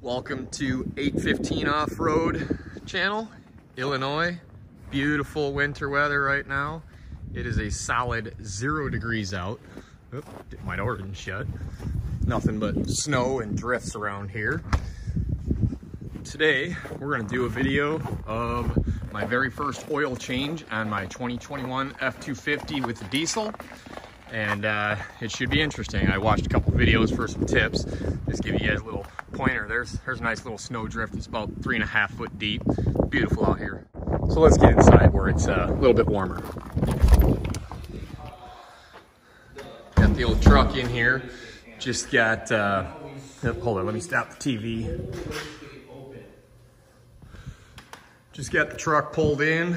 Welcome to 815 Off-Road channel, Illinois. Beautiful winter weather right now. It is a solid 0 degrees out. Oop, get my organ shut. Nothing but snow and drifts around here. Today, we're gonna do a video of my very first oil change on my 2021 F-250 with the diesel. And it should be interesting. I watched a couple videos for some tips. Just give you guys a little pointer. There's a nice little snow drift. It's about 3.5 foot deep. Beautiful out here. So let's get inside where it's a little bit warmer. Got the old truck in here. Just got, hold on, let me stop the TV. Just got the truck pulled in.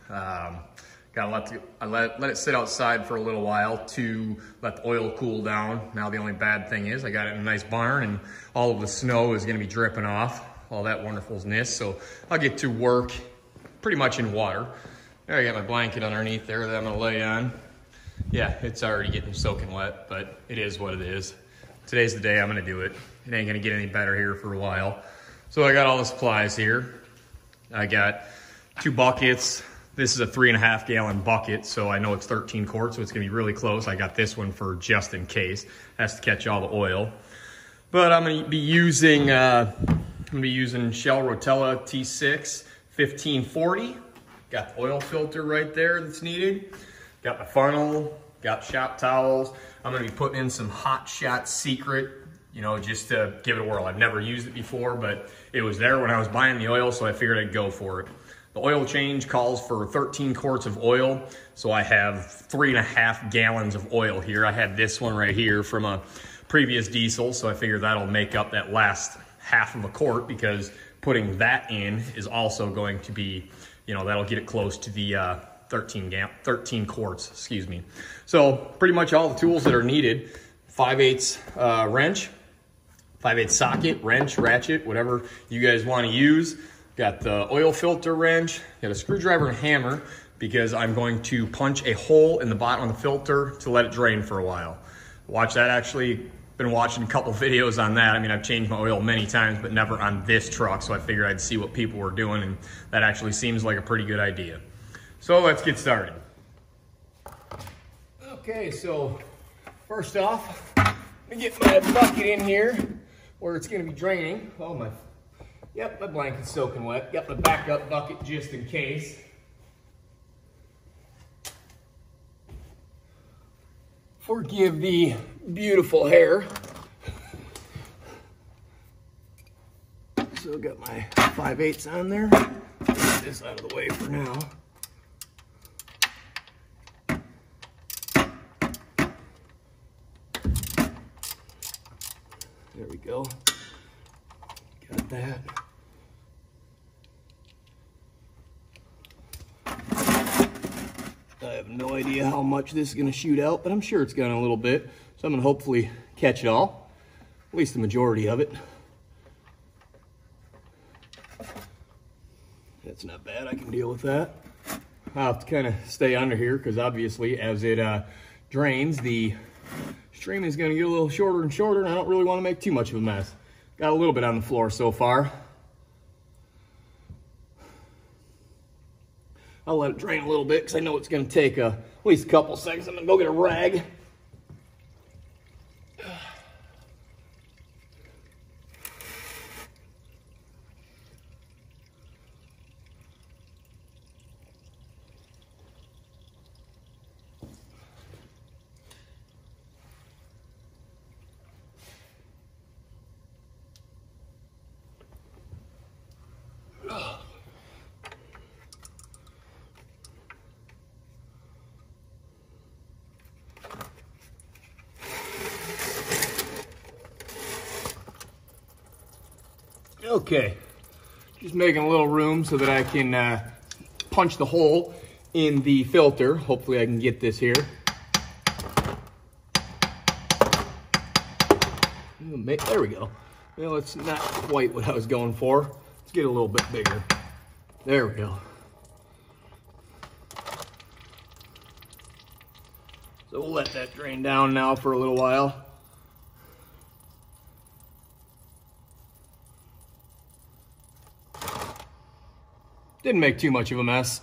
Gotta let it sit outside for a little while to let the oil cool down. Now the only bad thing is I got it in a nice barn and all of the snow is gonna be dripping off, all that wonderfulness. So I'll get to work pretty much in water. There, I got my blanket underneath there that I'm gonna lay on. Yeah, it's already getting soaking wet, but it is what it is. Today's the day I'm gonna do it. It ain't gonna get any better here for a while. So I got all the supplies here. I got 2 buckets. This is a 3.5 gallon bucket, so I know it's 13 quarts, so it's gonna be really close. I got this one for just in case. Has to catch all the oil. But I'm gonna be using Shell Rotella T6 1540. Got the oil filter right there that's needed. Got my funnel, got shop towels. I'm gonna be putting in some Hot Shot Secret, you know, just to give it a whirl. I've never used it before, but it was there when I was buying the oil, so I figured I'd go for it. The oil change calls for 13 quarts of oil, so I have 3.5 gallons of oil here. I had this one right here from a previous diesel, so I figured that'll make up that last half of a quart, because putting that in is also going to be, you know, that'll get it close to the 13 quarts, excuse me. So pretty much all the tools that are needed: 5/8 wrench, 5/8 socket, wrench, ratchet, whatever you guys want to use. Got the oil filter wrench, got a screwdriver and hammer, because I'm going to punch a hole in the bottom of the filter to let it drain for a while. Watch that. Actually been watching a couple videos on that. I mean, I've changed my oil many times, but never on this truck, so I figured I'd see what people were doing, and that actually seems like a pretty good idea. So let's get started. Okay, so first off, let me get my bucket in here where it's gonna be draining. Oh my. Yep, my blanket's soaking wet. Got my backup bucket just in case. Forgive the beautiful hair. So got my 5/8 on there. Get this out of the way for now. There we go. Got that. I have no idea how much this is going to shoot out, but I'm sure it's going a little bit. So I'm going to hopefully catch it all, at least the majority of it. That's not bad. I can deal with that. I'll have to kind of stay under here, because obviously as it drains, the stream is going to get a little shorter and shorter, and I don't really want to make too much of a mess. Got a little bit on the floor so far. I'll let it drain a little bit, because I know it's going to take at least a couple seconds. I'm going to go get a rag. Okay, just making a little room so that I can punch the hole in the filter. Hopefully I can get this here. There we go. Well, it's not quite what I was going for. Let's get a little bit bigger. There we go. So we'll let that drain down now for a little while. Didn't make too much of a mess.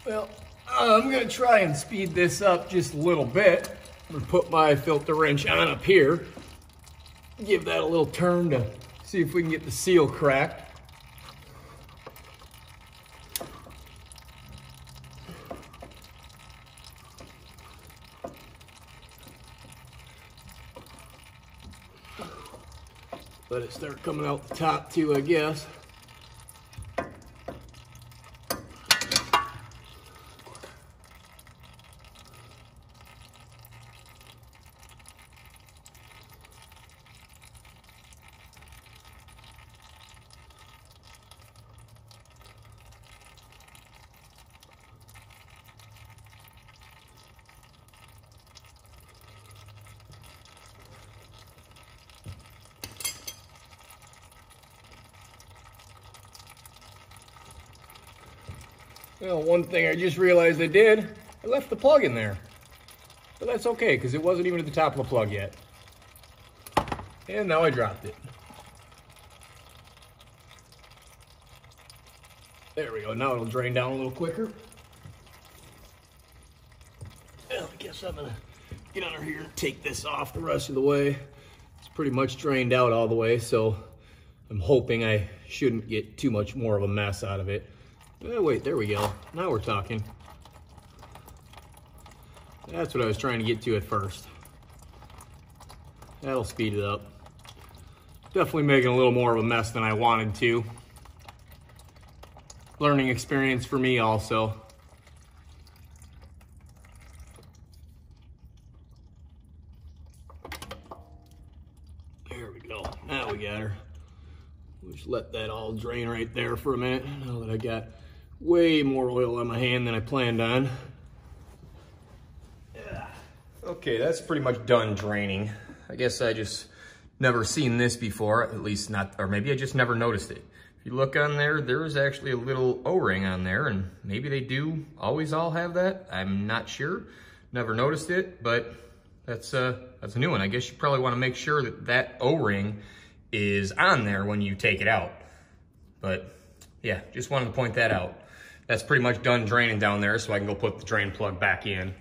Well, I'm gonna try and speed this up just a little bit. I'm gonna put my filter wrench on up here. Give that a little turn to see if we can get the seal cracked. Let it start coming out the top too, I guess. Well, one thing I just realized I did, I left the plug in there. But that's okay, because it wasn't even at the top of the plug yet. And now I dropped it. There we go, now it'll drain down a little quicker. Well, I guess I'm gonna get under here and take this off the rest of the way. It's pretty much drained out all the way, so I'm hoping I shouldn't get too much more of a mess out of it. Oh, wait, there we go. Now we're talking. That's what I was trying to get to at first. That'll speed it up. Definitely making a little more of a mess than I wanted to. Learning experience for me also. There we go. Now we got her. We'll just let that all drain right there for a minute. Now that I got way more oil on my hand than I planned on. Okay, that's pretty much done draining. I guess I just never seen this before, at least not, or maybe I just never noticed it. If you look on there, there is actually a little O-ring on there, and maybe they do always all have that. I'm not sure. Never noticed it, but that's a new one. I guess you probably want to make sure that that O-ring is on there when you take it out. But yeah, just wanted to point that out. That's pretty much done draining down there, so I can go put the drain plug back in.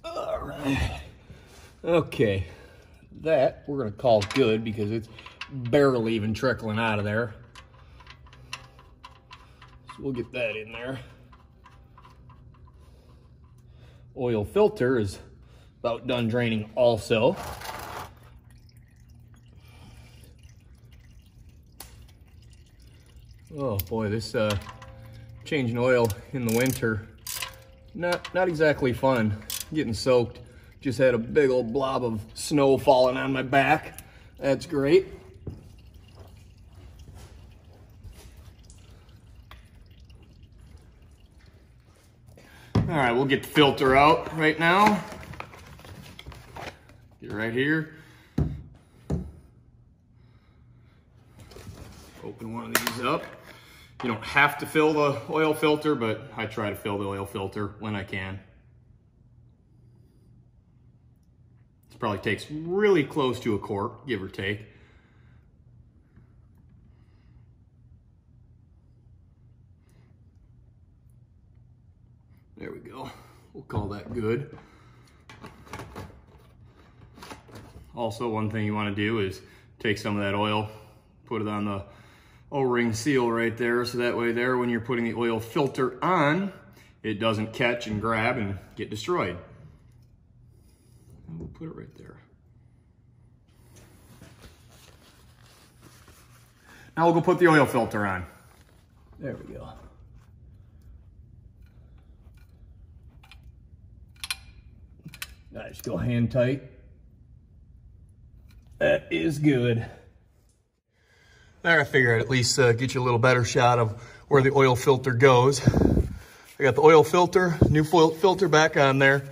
All right. Okay, that we're gonna call good because it's barely even trickling out of there. So we'll get that in there. Oil filter is about done draining also. Oh boy, this changing oil in the winter, not exactly fun. Getting soaked. Just had a big old blob of snow falling on my back. That's great. All right, we'll get the filter out right now. Get right here. Open one of these up. You don't have to fill the oil filter, but I try to fill the oil filter when I can. This probably takes really close to a quart, give or take. There we go. We'll call that good. Also, one thing you want to do is take some of that oil, put it on the O-ring seal right there, so that way there, when you're putting the oil filter on, it doesn't catch and grab and get destroyed. And we'll put it right there. Now we'll go put the oil filter on. There we go. Nice, go hand tight. That is good. There, I figured I'd at least get you a little better shot of where the oil filter goes. I got the oil filter, new filter back on there.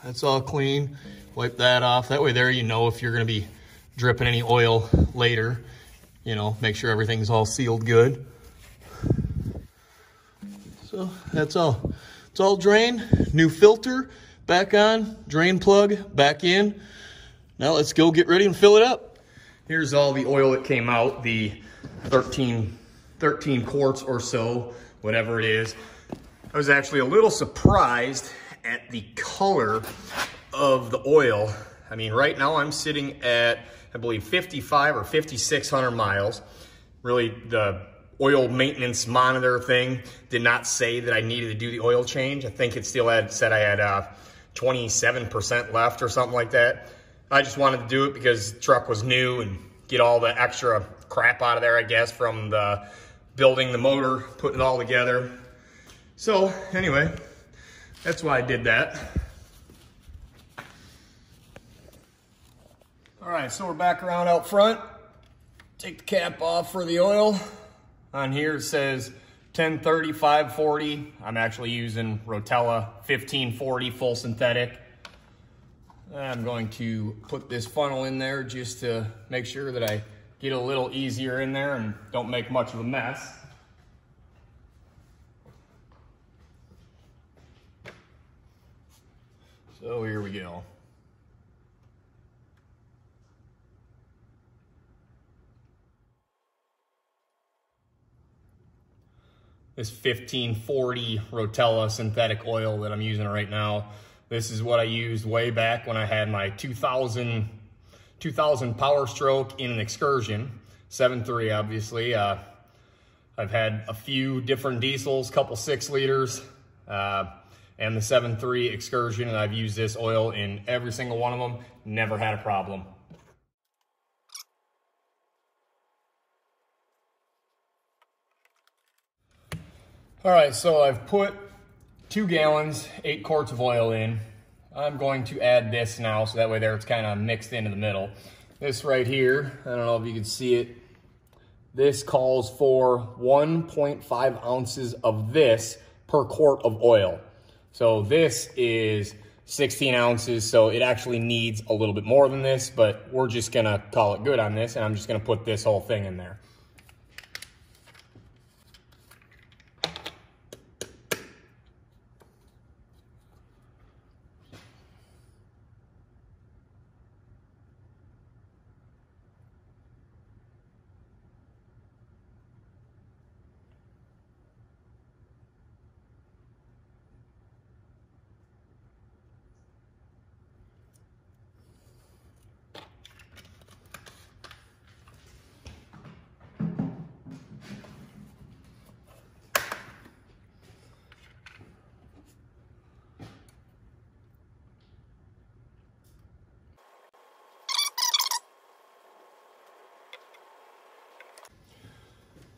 That's all clean. Wipe that off. That way there you know if you're gonna be dripping any oil later. You know, make sure everything's all sealed good. So that's all. It's all drained. New filter back on, drain plug back in. Now let's go get ready and fill it up. Here's all the oil that came out, the 13 quarts or so, whatever it is. I was actually a little surprised at the color of the oil. I mean, right now I'm sitting at, I believe, 55 or 5,600 miles. Really, the oil maintenance monitor thing did not say that I needed to do the oil change. I think it still said I had 27% left or something like that. I just wanted to do it because the truck was new and get all the extra crap out of there, I guess, from the building the motor, putting it all together. So anyway, that's why I did that. All right, so we're back around out front. Take the cap off for the oil. On here it says 1030, 540. I'm actually using Rotella 1540 full synthetic. I'm going to put this funnel in there just to make sure that I get a little easier in there and don't make much of a mess. So here we go. This 1540 Rotella synthetic oil that I'm using right now. This is what I used way back when I had my 2000 Power Stroke in an Excursion, 7.3 obviously. I've had a few different diesels, couple 6 liters, and the 7.3 Excursion, and I've used this oil in every single one of them, never had a problem. All right, so I've put 2 gallons, 8 quarts of oil in. I'm going to add this now, so that way there it's kind of mixed into the middle. This right here, I don't know if you can see it. This calls for 1.5 ounces of this per quart of oil. So this is 16 ounces, so it actually needs a little bit more than this, but we're just gonna call it good on this, and I'm just gonna put this whole thing in there.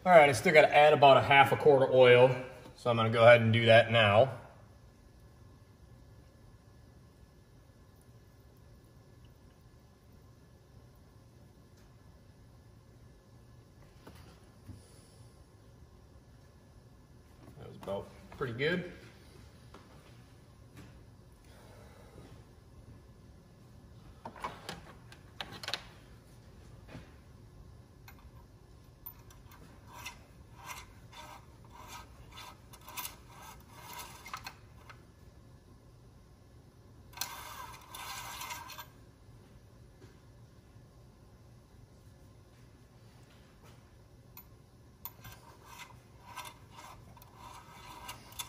All right, I still got to add about a half a quart of oil, so I'm going to go ahead and do that now. That was about pretty good.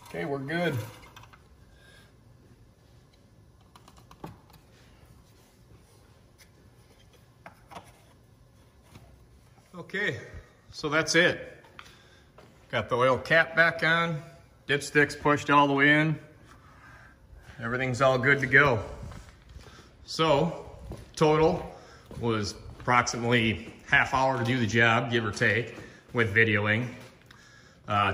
Okay, we're good. Okay, so that's it. Got the oil cap back on, dipsticks pushed all the way in. Everything's all good to go. So, total was approximately half hour to do the job, give or take, with videoing.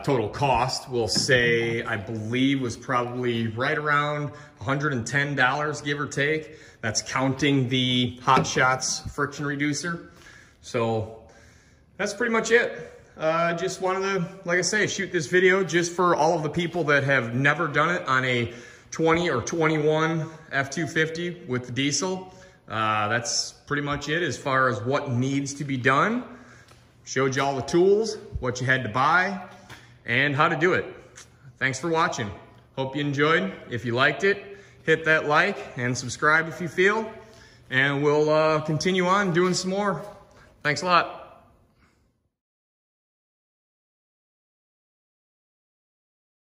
Total cost, we'll say, I believe was probably right around $110, give or take. That's counting the Hot Shots friction reducer. So that's pretty much it. Just wanted to, like I say, shoot this video just for all of the people that have never done it on a 20 or 21 F-250 with the diesel. That's pretty much it as far as what needs to be done. Showed you all the tools, what you had to buy, and how to do it. Thanks for watching. Hope you enjoyed. If you liked it, hit that like and subscribe if you feel. and we'll continue on doing some more. Thanks a lot.